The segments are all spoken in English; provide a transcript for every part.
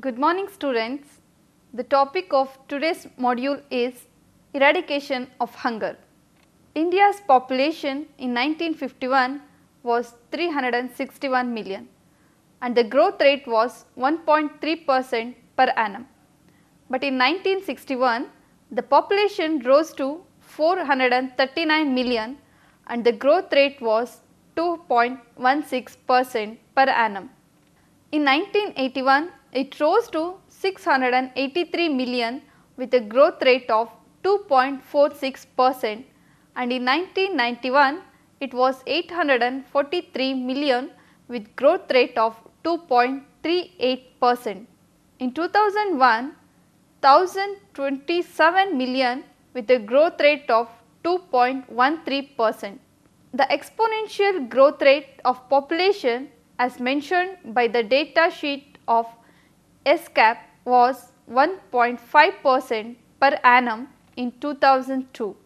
Good morning students. The topic of today's module is eradication of hunger. India's population in 1951 was 361 million and the growth rate was 1.3% per annum. But in 1961, the population rose to 439 million and the growth rate was 2.16% per annum. In 1981, it rose to 683 million with a growth rate of 2.46%, and in 1991 it was 843 million with growth rate of 2.38%. In 2001, 1027 million with a growth rate of 2.13%. The exponential growth rate of population as mentioned by the data sheet of SCAP was 1.5% per annum in 2002.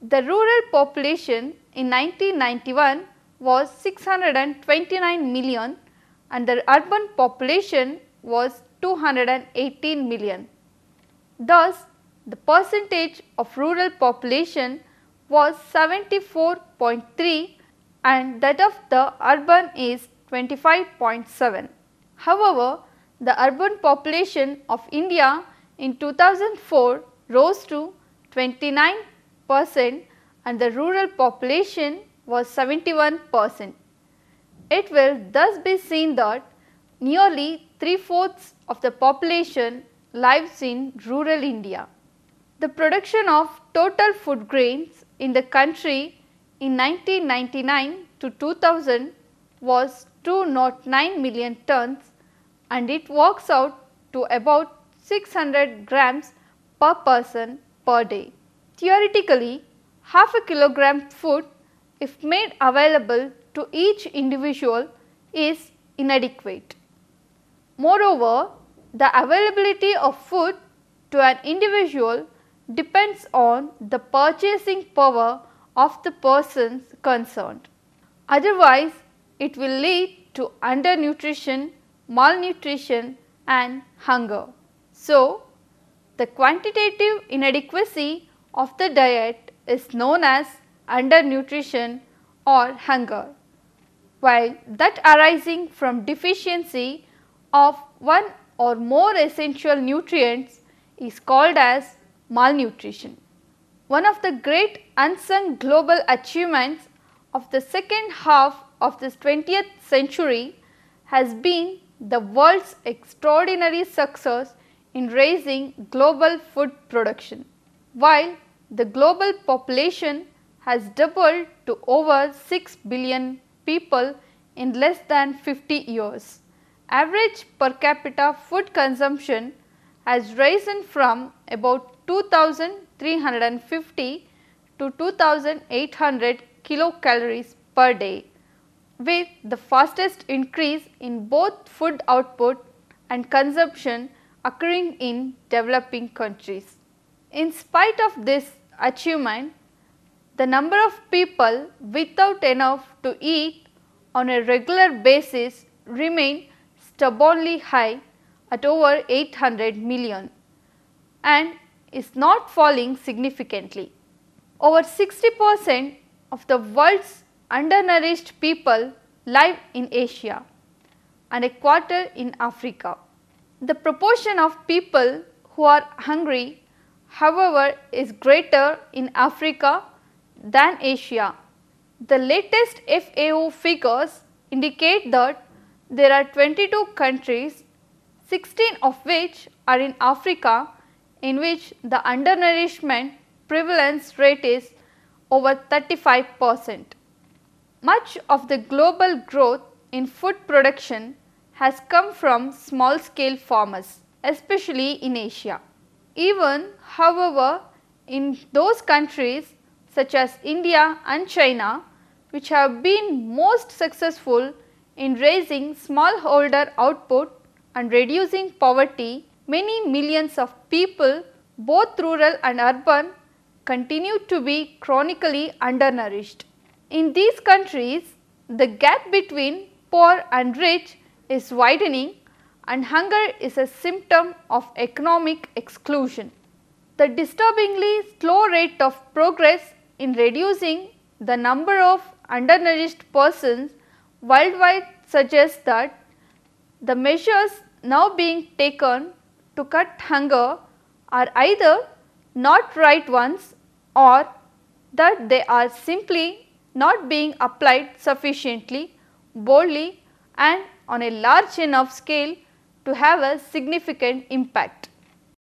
The rural population in 1991 was 629 million and the urban population was 218 million. Thus, the percentage of rural population was 74.3 and that of the urban is 25.7. However, the urban population of India in 2004 rose to 29% and the rural population was 71%. It will thus be seen that nearly 3/4 of the population lives in rural India. The production of total food grains in the country in 1999 to 2000 was 209 million tons and it works out to about 600 grams per person per day. Theoretically, half a kilogram food if made available to each individual is inadequate. Moreover, the availability of food to an individual depends on the purchasing power of the persons concerned. Otherwise, it will lead to undernutrition, malnutrition and hunger. So, the quantitative inadequacy of the diet is known as undernutrition or hunger, while that arising from deficiency of one or more essential nutrients is called as malnutrition. One of the great unsung global achievements of the second half of this 20th century has been the world's extraordinary success in raising global food production. While the global population has doubled to over 6 billion people in less than 50 years, average per capita food consumption has risen from about 2,350 to 2,800 kilocalories per day, with the fastest increase in both food output and consumption occurring in developing countries. In spite of this achievement, the number of people without enough to eat on a regular basis remain stubbornly high at over 800 million and is not falling significantly. Over 60% of the world's undernourished people live in Asia and a quarter in Africa. The proportion of people who are hungry, however, is greater in Africa than Asia. The latest FAO figures indicate that there are 22 countries, 16 of which are in Africa, in which the undernourishment prevalence rate is over 35%. Much of the global growth in food production has come from small scale farmers, especially in Asia. Even, however, in those countries such as India and China, which have been most successful in raising smallholder output and reducing poverty, many millions of people, both rural and urban, continue to be chronically undernourished. In these countries, the gap between poor and rich is widening and hunger is a symptom of economic exclusion. The disturbingly slow rate of progress in reducing the number of undernourished persons worldwide suggests that the measures now being taken to cut hunger are either not right ones or that they are simply not being applied sufficiently, boldly and on a large enough scale to have a significant impact.